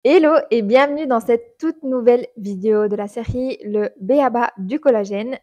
Hello et bienvenue dans cette toute nouvelle vidéo de la série Le b.a.-ba du collagène.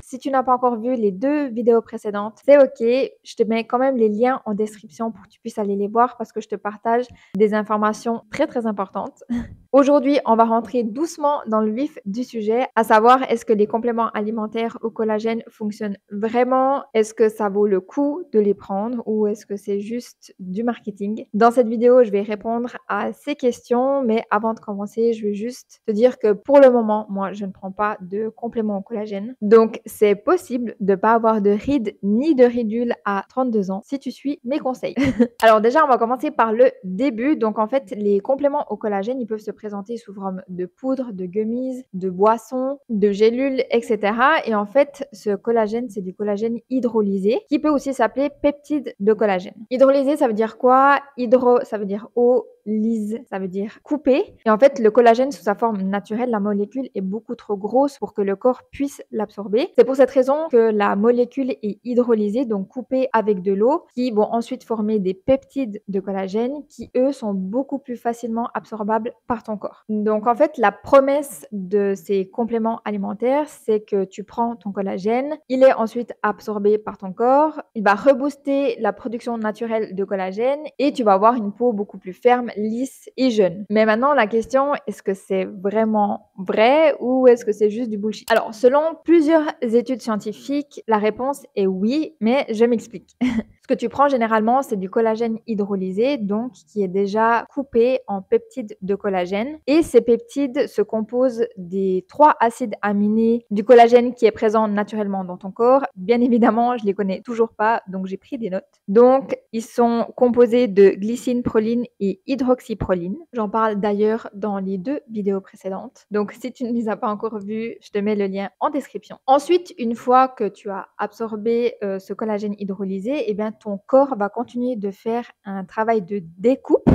Si tu n'as pas encore vu les 2 vidéos précédentes, c'est OK. Je te mets quand même les liens en description pour que tu puisses aller les voir parce que je te partage des informations très, très importantes. Aujourd'hui, on va rentrer doucement dans le vif du sujet, à savoir est-ce que les compléments alimentaires au collagène fonctionnent vraiment? Est-ce que ça vaut le coup de les prendre ou est-ce que c'est juste du marketing? Dans cette vidéo, je vais répondre à ces questions, mais avant de commencer, je vais juste te dire que pour le moment, moi, je ne prends pas de compléments au collagène. Donc, c'est possible de pas avoir de rides ni de ridules à 32 ans si tu suis mes conseils. Alors déjà, on va commencer par le début. Donc en fait, les compléments au collagène, ils peuvent se présenter sous forme de poudre, de gummies, de boissons, de gélules, etc. Et en fait, ce collagène, c'est du collagène hydrolysé qui peut aussi s'appeler peptide de collagène. Hydrolysé, ça veut dire quoi? Hydro, ça veut dire eau. Lyse, ça veut dire couper. Et en fait, le collagène sous sa forme naturelle, la molécule est beaucoup trop grosse pour que le corps puisse l'absorber. C'est pour cette raison que la molécule est hydrolysée, donc coupée avec de l'eau, qui vont ensuite former des peptides de collagène qui, eux, sont beaucoup plus facilement absorbables par ton corps. Donc en fait, la promesse de ces compléments alimentaires, c'est que tu prends ton collagène, il est ensuite absorbé par ton corps, il va rebooster la production naturelle de collagène et tu vas avoir une peau beaucoup plus ferme, lisse et jeune. Mais maintenant, la question, est-ce que c'est vraiment vrai ou est-ce que c'est juste du bullshit? Alors, selon plusieurs études scientifiques, la réponse est oui, mais je m'explique. Ce que tu prends généralement, c'est du collagène hydrolysé, donc qui est déjà coupé en peptides de collagène. Et ces peptides se composent des 3 acides aminés du collagène qui est présent naturellement dans ton corps. Bien évidemment, je les connais toujours pas, donc j'ai pris des notes. Donc, ils sont composés de glycine, proline et hydroxyproline. J'en parle d'ailleurs dans les 2 vidéos précédentes. Donc, si tu ne les as pas encore vues, je te mets le lien en description. Ensuite, une fois que tu as absorbé ce collagène hydrolysé, eh bien, ton corps va continuer de faire un travail de découpe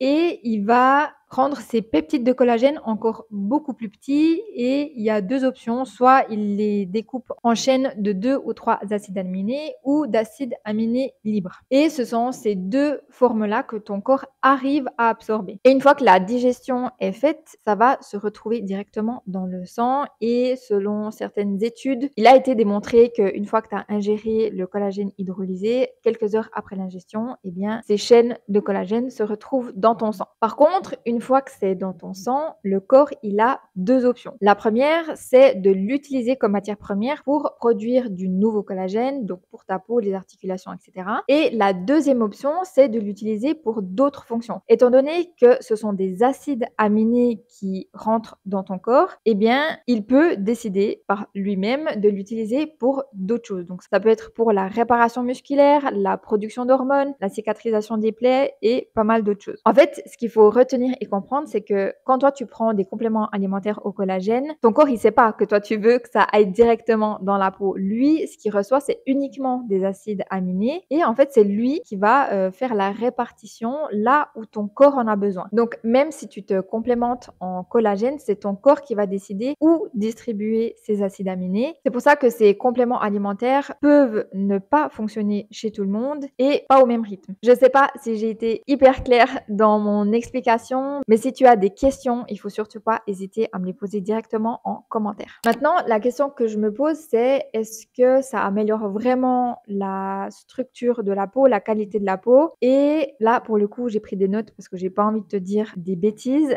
et il va rendre ces peptides de collagène encore beaucoup plus petits et il y a 2 options, soit il les découpe en chaînes de 2 ou 3 acides aminés ou d'acides aminés libres. Et ce sont ces 2 formes-là que ton corps arrive à absorber. Et une fois que la digestion est faite, ça va se retrouver directement dans le sang et selon certaines études, il a été démontré qu'une fois que tu as ingéré le collagène hydrolysé, quelques heures après l'ingestion, eh bien, ces chaînes de collagène se retrouvent dans ton sang. Par contre, une fois que c'est dans ton sang, le corps, il a 2 options. La première, c'est de l'utiliser comme matière première pour produire du nouveau collagène, donc pour ta peau, les articulations, etc. Et la deuxième option, c'est de l'utiliser pour d'autres fonctions. Étant donné que ce sont des acides aminés qui rentrent dans ton corps, eh bien, il peut décider par lui-même de l'utiliser pour d'autres choses. Donc, ça peut être pour la réparation musculaire, la production d'hormones, la cicatrisation des plaies et pas mal d'autres choses. En fait, ce qu'il faut retenir et comprendre, c'est que quand toi, tu prends des compléments alimentaires au collagène, ton corps, il sait pas que toi, tu veux que ça aille directement dans la peau. Lui, ce qu'il reçoit, c'est uniquement des acides aminés et en fait, c'est lui qui va faire la répartition là où ton corps en a besoin. Donc, même si tu te complémentes en collagène, c'est ton corps qui va décider où distribuer ces acides aminés. C'est pour ça que ces compléments alimentaires peuvent ne pas fonctionner chez tout le monde et pas au même rythme. Je sais pas si j'ai été hyper claire dans mon explication, mais si tu as des questions, il faut surtout pas hésiter à me les poser directement en commentaire. Maintenant, la question que je me pose, c'est est-ce que ça améliore vraiment la structure de la peau, la qualité de la peau? Et là, pour le coup, j'ai pris des notes parce que j'ai pas envie de te dire des bêtises.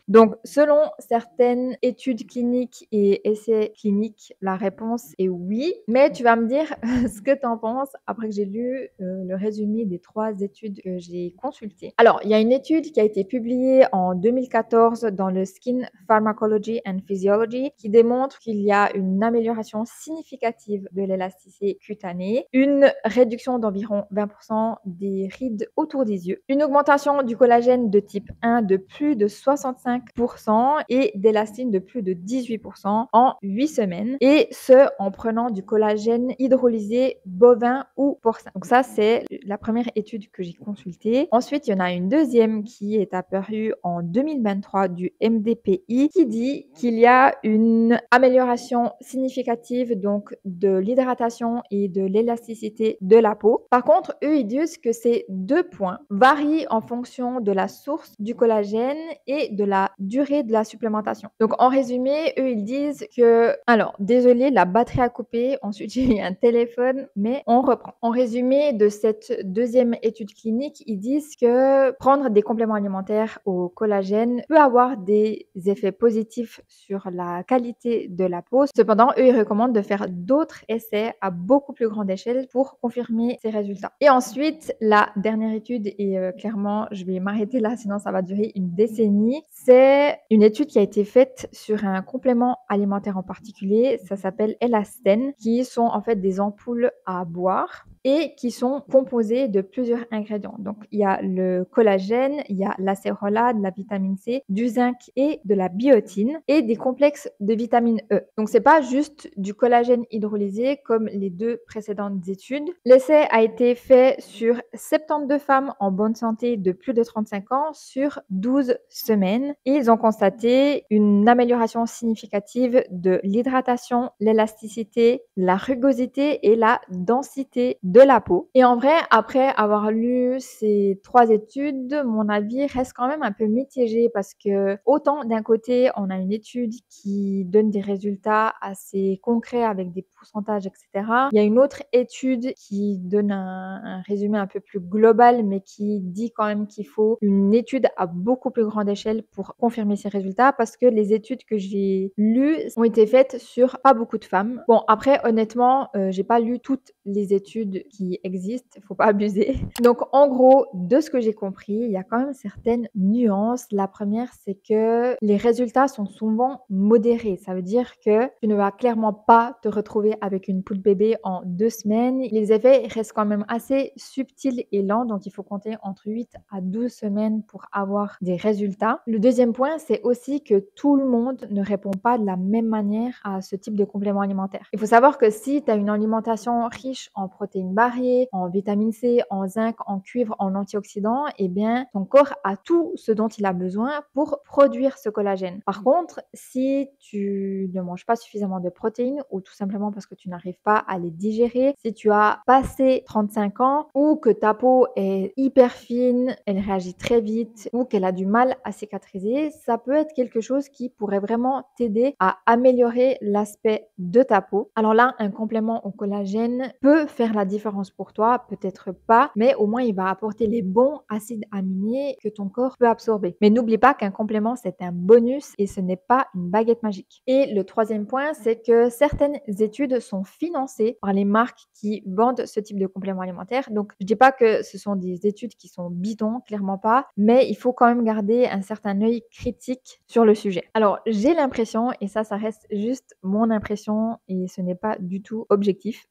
Donc, selon certaines études cliniques et essais cliniques, la réponse est oui. Mais tu vas me dire ce que tu en penses après que j'ai lu le résumé des 3 études que j'ai consultées. Alors, il y a une étude qui a été publiée en 2014 dans le Skin Pharmacology and Physiology qui démontre qu'il y a une amélioration significative de l'élasticité cutanée, une réduction d'environ 20% des rides autour des yeux, une augmentation du collagène de type 1 de plus de 65% et d'élastine de plus de 18% en 8 semaines, et ce en prenant du collagène hydrolysé bovin ou porcin. Donc ça, c'est la première étude que j'ai consultée. Ensuite, il y en a une deuxième qui est apparue vue en 2023 du MDPI qui dit qu'il y a une amélioration significative donc de l'hydratation et de l'élasticité de la peau. Par contre, eux, ils disent que ces 2 points varient en fonction de la source du collagène et de la durée de la supplémentation. Donc, en résumé, eux, ils disent que... Alors, désolé, la batterie a coupé. Ensuite, j'ai eu un téléphone, mais on reprend. En résumé de cette deuxième étude clinique, ils disent que prendre des compléments alimentaires au collagène peut avoir des effets positifs sur la qualité de la peau. Cependant, eux, ils recommandent de faire d'autres essais à beaucoup plus grande échelle pour confirmer ces résultats. Et ensuite, la dernière étude, et clairement, je vais m'arrêter là, sinon ça va durer une décennie, c'est une étude qui a été faite sur un complément alimentaire en particulier, ça s'appelle Elasten, qui sont en fait des ampoules à boire et qui sont composées de plusieurs ingrédients. Donc, il y a le collagène, il y a l'acérolate, la vitamine C, du zinc et de la biotine et des complexes de vitamine E. Donc, c'est pas juste du collagène hydrolysé comme les 2 précédentes études. L'essai a été fait sur 72 femmes en bonne santé de plus de 35 ans sur 12 semaines et ils ont constaté une amélioration significative de l'hydratation, l'élasticité, la rugosité et la densité de la peau. Et en vrai, après avoir lu ces 3 études, mon avis reste quand même un peu mitigé parce que autant d'un côté, on a une étude qui donne des résultats assez concrets avec des pourcentages, etc. Il y a une autre étude qui donne un résumé un peu plus global, mais qui dit quand même qu'il faut une étude à beaucoup plus grande échelle pour confirmer ces résultats parce que les études que j'ai lues ont été faites sur pas beaucoup de femmes. Bon, après, honnêtement, j'ai pas lu toutes les études qui existent, faut pas abuser. Donc, en gros, de ce que j'ai compris, il y a quand même certaines nuances. La première, c'est que les résultats sont souvent modérés. Ça veut dire que tu ne vas clairement pas te retrouver avec une poule bébé en 2 semaines. Les effets restent quand même assez subtils et lents, donc il faut compter entre 8 à 12 semaines pour avoir des résultats. Le deuxième point, c'est aussi que tout le monde ne répond pas de la même manière à ce type de complément alimentaire. Il faut savoir que si tu as une alimentation riche en protéines variées, en vitamine C, en zinc, en cuivre, en antioxydants, eh bien, ton corps a tout ce dont il a besoin pour produire ce collagène. Par contre, si tu ne manges pas suffisamment de protéines ou tout simplement parce que tu n'arrives pas à les digérer, si tu as passé 35 ans ou que ta peau est hyper fine, elle réagit très vite ou qu'elle a du mal à cicatriser, ça peut être quelque chose qui pourrait vraiment t'aider à améliorer l'aspect de ta peau. Alors là, un complément au collagène peut faire la différence pour toi, peut-être pas, mais au moins il va apporter les bons acides aminés que ton corps peut absorber. Mais n'oublie pas qu'un complément, c'est un bonus et ce n'est pas une baguette magique. Et le troisième point, c'est que certaines études sont financées par les marques qui vendent ce type de complément alimentaire. Donc, je dis pas que ce sont des études qui sont bidons, clairement pas, mais il faut quand même garder un certain œil critique sur le sujet. Alors, j'ai l'impression, et ça reste juste mon impression et ce n'est pas du tout objectif,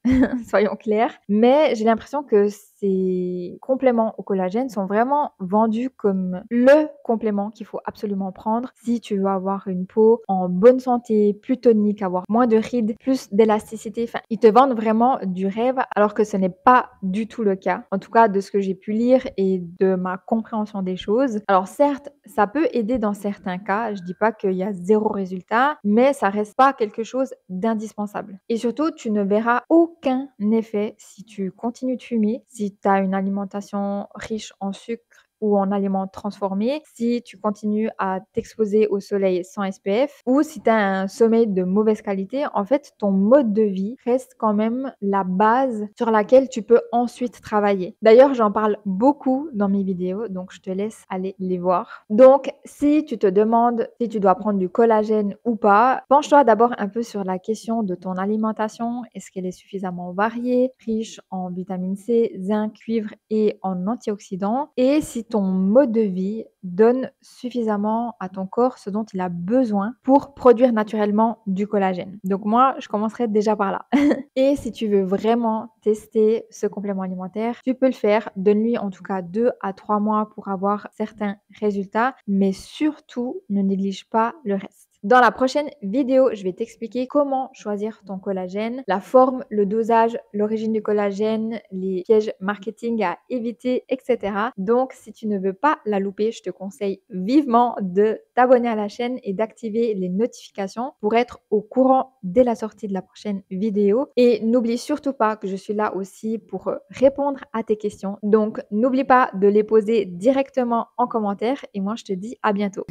soyons clairs, mais j'ai l'impression que ces compléments au collagène sont vraiment vendus comme le complément qu'il faut absolument prendre si tu veux avoir une peau en bonne santé, plus tonique, avoir moins de rides, plus d'élasticité. Enfin, ils te vendent vraiment du rêve alors que ce n'est pas du tout le cas. En tout cas, de ce que j'ai pu lire et de ma compréhension des choses. Alors certes, ça peut aider dans certains cas. Je dis pas qu'il y a 0 résultat, mais ça reste pas quelque chose d'indispensable. Et surtout, tu ne verras aucun effet si tu continues de fumer, si tu as une alimentation riche en sucre ou en aliments transformés, si tu continues à t'exposer au soleil sans SPF ou si tu as un sommeil de mauvaise qualité, en fait, ton mode de vie reste quand même la base sur laquelle tu peux ensuite travailler. D'ailleurs, j'en parle beaucoup dans mes vidéos, donc je te laisse aller les voir. Donc, si tu te demandes si tu dois prendre du collagène ou pas, penche-toi d'abord un peu sur la question de ton alimentation. Est-ce qu'elle est suffisamment variée, riche en vitamine C, zinc, cuivre et en antioxydants? Et si ton mode de vie donne suffisamment à ton corps ce dont il a besoin pour produire naturellement du collagène. Donc moi, je commencerai déjà par là. Et si tu veux vraiment tester ce complément alimentaire, tu peux le faire. Donne-lui en tout cas 2 à 3 mois pour avoir certains résultats, mais surtout ne néglige pas le reste. Dans la prochaine vidéo, je vais t'expliquer comment choisir ton collagène, la forme, le dosage, l'origine du collagène, les pièges marketing à éviter, etc. Donc, si tu ne veux pas la louper, je te conseille vivement de t'abonner à la chaîne et d'activer les notifications pour être au courant dès la sortie de la prochaine vidéo. Et n'oublie surtout pas que je suis là aussi pour répondre à tes questions. Donc, n'oublie pas de les poser directement en commentaire et moi, je te dis à bientôt.